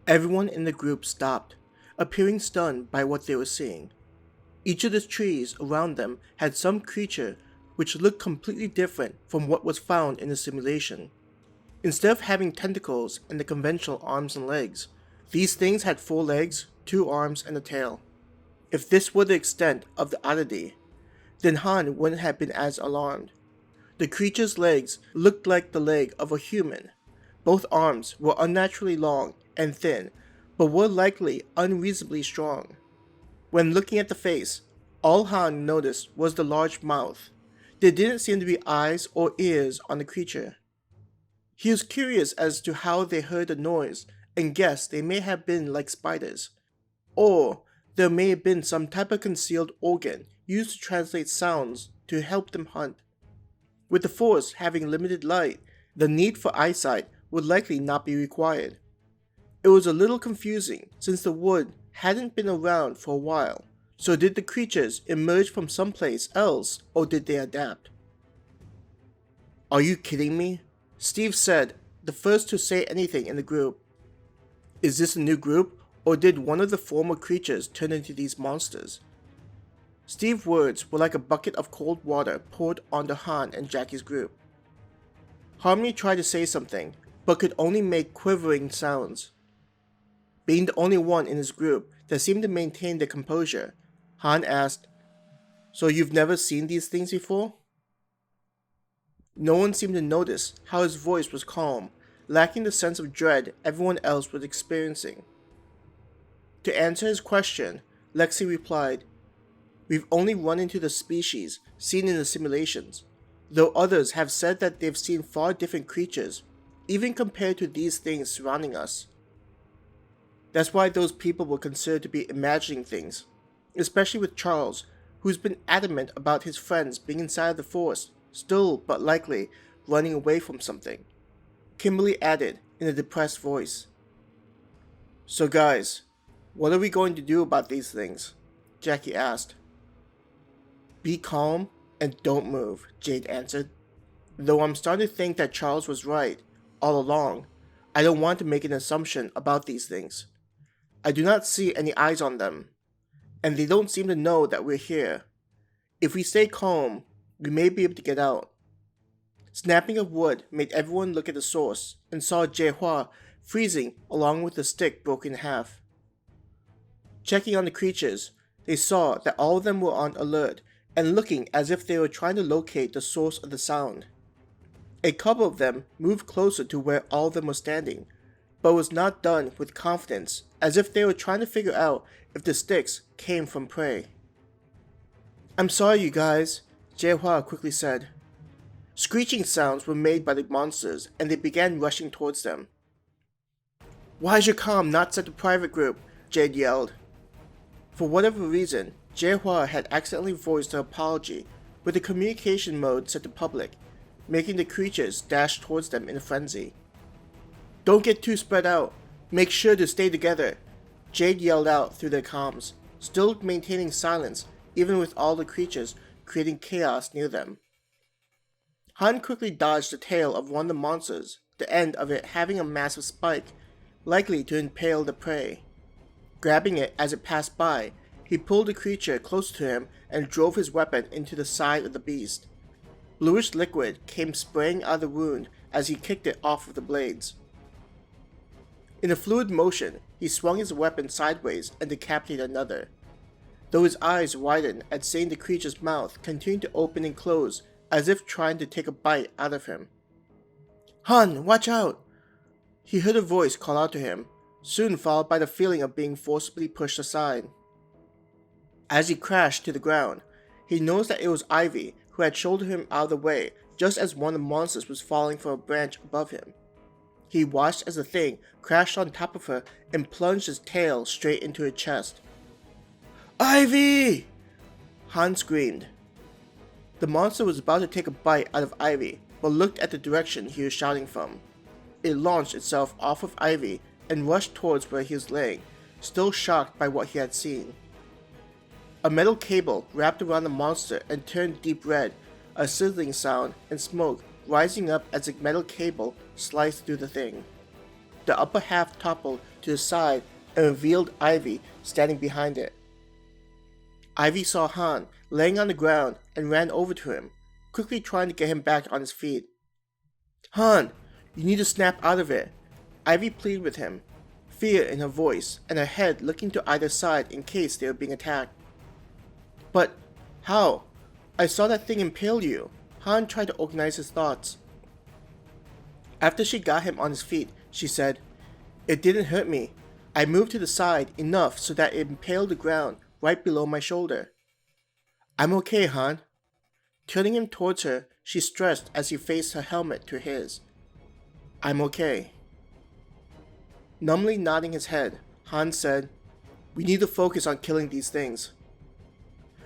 Everyone in the group stopped, appearing stunned by what they were seeing. Each of the trees around them had some creature which looked completely different from what was found in the simulation. Instead of having tentacles and the conventional arms and legs, these things had 4 legs, 2 arms, and a tail. If this were the extent of the oddity, then Han wouldn't have been as alarmed. The creature's legs looked like the leg of a human. Both arms were unnaturally long and thin, but were likely unreasonably strong. When looking at the face, all Han noticed was the large mouth. There didn't seem to be eyes or ears on the creature. He was curious as to how they heard the noise and guessed they may have been like spiders. Or there may have been some type of concealed organ used to translate sounds to help them hunt. With the Force having limited light, the need for eyesight would likely not be required. It was a little confusing since the wood hadn't been around for a while. So did the creatures emerge from someplace else or did they adapt? "Are you kidding me?" Steve said, the first to say anything in the group. "Is this a new group, or did one of the former creatures turn into these monsters?" Steve's words were like a bucket of cold water poured onto Han and Jackie's group. Harmony tried to say something, but could only make quivering sounds. Being the only one in his group that seemed to maintain their composure, Han asked, "So you've never seen these things before?" No one seemed to notice how his voice was calm, lacking the sense of dread everyone else was experiencing. To answer his question, Lexi replied, "We've only run into the species seen in the simulations, though others have said that they've seen far different creatures, even compared to these things surrounding us. That's why those people were considered to be imagining things, especially with Charles, who's been adamant about his friends being inside the Force, still but likely running away from something." Kimberly added in a depressed voice. "So guys, what are we going to do about these things?" Jackie asked. "Be calm and don't move," Jade answered. "Though I'm starting to think that Charles was right all along, I don't want to make an assumption about these things. I do not see any eyes on them, and they don't seem to know that we're here. If we stay calm, we may be able to get out." Snapping of wood made everyone look at the source and saw Jiehua freezing along with the stick broken in half. Checking on the creatures, they saw that all of them were on alert and looking as if they were trying to locate the source of the sound. A couple of them moved closer to where all of them were standing, but was not done with confidence, as if they were trying to figure out if the sticks came from prey. "I'm sorry, you guys," Jiehua quickly said. Screeching sounds were made by the monsters, and they began rushing towards them. "Why is your comm not set to private group?" Jade yelled. For whatever reason, Jiehua had accidentally voiced her apology with the communication mode set to public, making the creatures dash towards them in a frenzy. "Don't get too spread out. Make sure to stay together," Jade yelled out through their comms, still maintaining silence even with all the creatures creating chaos near them. Han quickly dodged the tail of one of the monsters, the end of it having a massive spike, likely to impale the prey. Grabbing it as it passed by, he pulled the creature closer to him and drove his weapon into the side of the beast. Bluish liquid came spraying out of the wound as he kicked it off of the blades. In a fluid motion, he swung his weapon sideways and decapitated another. Though his eyes widened at seeing the creature's mouth continue to open and close as if trying to take a bite out of him. "Han, watch out!" He heard a voice call out to him, soon followed by the feeling of being forcibly pushed aside. As he crashed to the ground, he noticed that it was Ivy who had shouldered him out of the way just as one of the monsters was falling from a branch above him. He watched as the thing crashed on top of her and plunged its tail straight into her chest. "Ivy!" Han screamed. The monster was about to take a bite out of Ivy, but looked at the direction he was shouting from. It launched itself off of Ivy and rushed towards where he was laying, still shocked by what he had seen. A metal cable wrapped around the monster and turned deep red, a sizzling sound and smoke rising up as the metal cable sliced through the thing. the upper half toppled to the side and revealed Ivy standing behind it. Ivy saw Han laying on the ground and ran over to him, quickly trying to get him back on his feet. "Han, you need to snap out of it," Ivy pleaded with him, fear in her voice and her head looking to either side in case they were being attacked. "But how? I saw that thing impale you," Han tried to organize his thoughts. After she got him on his feet, she said, "It didn't hurt me. I moved to the side enough so that it impaled the ground right below my shoulder." "I'm okay, Han." Turning him towards her, she stressed as he faced her helmet to his. "I'm okay." Numbly nodding his head, Han said, "We need to focus on killing these things."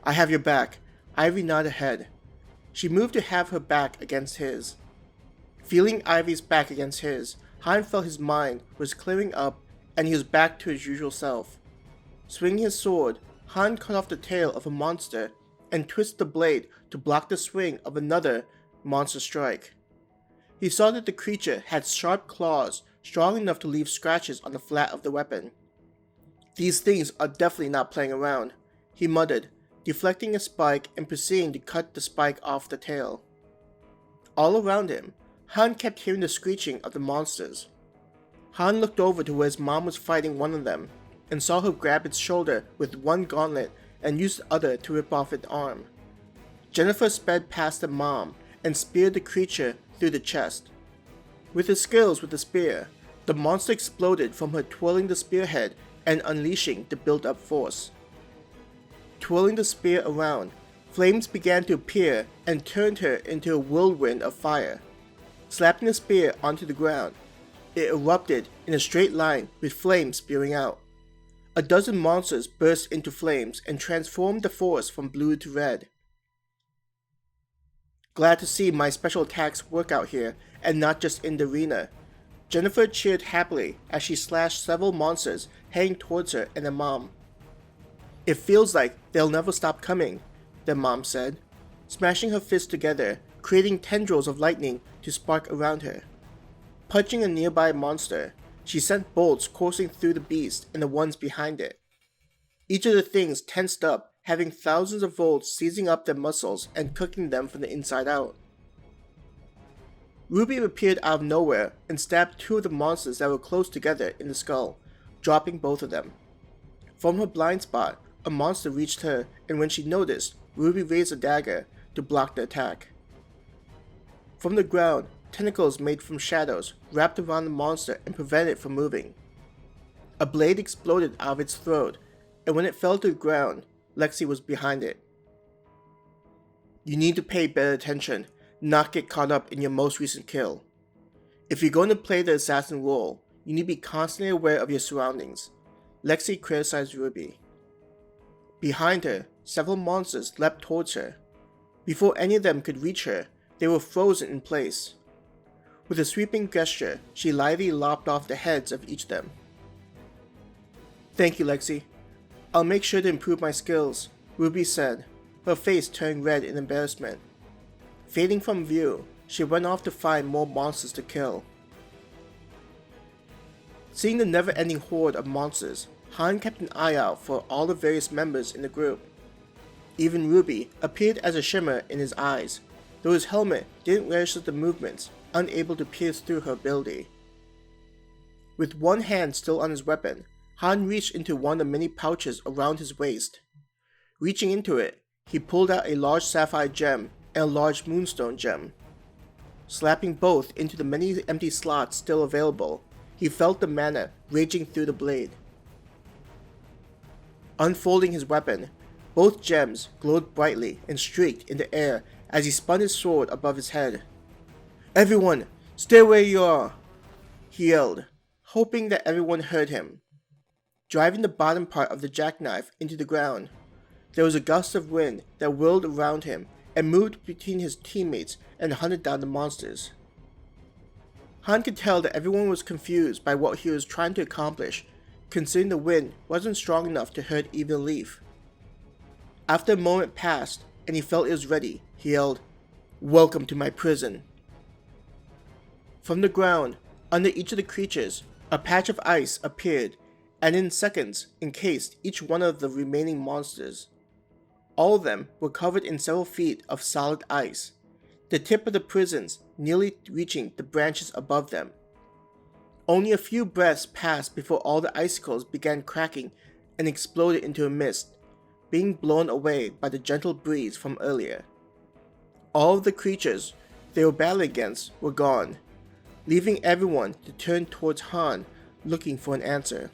"I have your back." Ivy nodded her head. She moved to have her back against his. Feeling Ivy's back against his, Han felt his mind was clearing up and he was back to his usual self. Swinging his sword, Han cut off the tail of a monster and twisted the blade to block the swing of another monster strike. He saw that the creature had sharp claws strong enough to leave scratches on the flat of the weapon. "These things are definitely not playing around," he muttered, deflecting a spike and proceeding to cut the spike off the tail. All around him, Han kept hearing the screeching of the monsters. Han looked over to where his mom was fighting one of them, and saw her grab its shoulder with one gauntlet and use the other to rip off its arm. Jennifer sped past the mom and speared the creature through the chest. With her skills with the spear, the monster exploded from her twirling the spearhead and unleashing the built-up force. Twirling the spear around, flames began to appear and turned her into a whirlwind of fire. Slapping the spear onto the ground, it erupted in a straight line with flames spewing out. A dozen monsters burst into flames and transformed the force from blue to red. "Glad to see my special attacks work out here and not just in the arena." Jennifer cheered happily as she slashed several monsters heading towards her and her mom. "It feels like they'll never stop coming," their mom said, smashing her fists together, creating tendrils of lightning to spark around her. Punching a nearby monster, she sent bolts coursing through the beast and the ones behind it. Each of the things tensed up, having thousands of volts seizing up their muscles and cooking them from the inside out. Ruby appeared out of nowhere and stabbed two of the monsters that were close together in the skull, dropping both of them. From her blind spot, a monster reached her, and when she noticed, Ruby raised a dagger to block the attack. From the ground, tentacles made from shadows wrapped around the monster and prevented it from moving. A blade exploded out of its throat, and when it fell to the ground, Lexi was behind it. "You need to pay better attention, not get caught up in your most recent kill. If you're going to play the assassin role, you need to be constantly aware of your surroundings," Lexi criticized Ruby. Behind her, several monsters leapt towards her. Before any of them could reach her, they were frozen in place. With a sweeping gesture, she lithely lopped off the heads of each of them. "Thank you, Lexi. I'll make sure to improve my skills," Ruby said, her face turning red in embarrassment. Fading from view, she went off to find more monsters to kill. Seeing the never-ending horde of monsters, Han kept an eye out for all the various members in the group. Even Ruby appeared as a shimmer in his eyes, though his helmet didn't register the movements, unable to pierce through her ability. With one hand still on his weapon, Han reached into one of the many pouches around his waist. Reaching into it, he pulled out a large sapphire gem and a large moonstone gem. Slapping both into the many empty slots still available, he felt the mana raging through the blade. Unfolding his weapon, both gems glowed brightly and streaked in the air as he spun his sword above his head. "Everyone, stay where you are!" he yelled, hoping that everyone heard him. Driving the bottom part of the jackknife into the ground, there was a gust of wind that whirled around him and moved between his teammates and hunted down the monsters. Han could tell that everyone was confused by what he was trying to accomplish, considering the wind wasn't strong enough to hurt even a leaf. After a moment passed and he felt it was ready, he yelled, "Welcome to my prison." From the ground, under each of the creatures, A patch of ice appeared, and in seconds encased each one of the remaining monsters. All of them were covered in several feet of solid ice, the tip of the prisons nearly reaching the branches above them. Only a few breaths passed before all the icicles began cracking and exploded into a mist, being blown away by the gentle breeze from earlier. All of the creatures they were battling against were gone, leaving everyone to turn towards Han looking for an answer.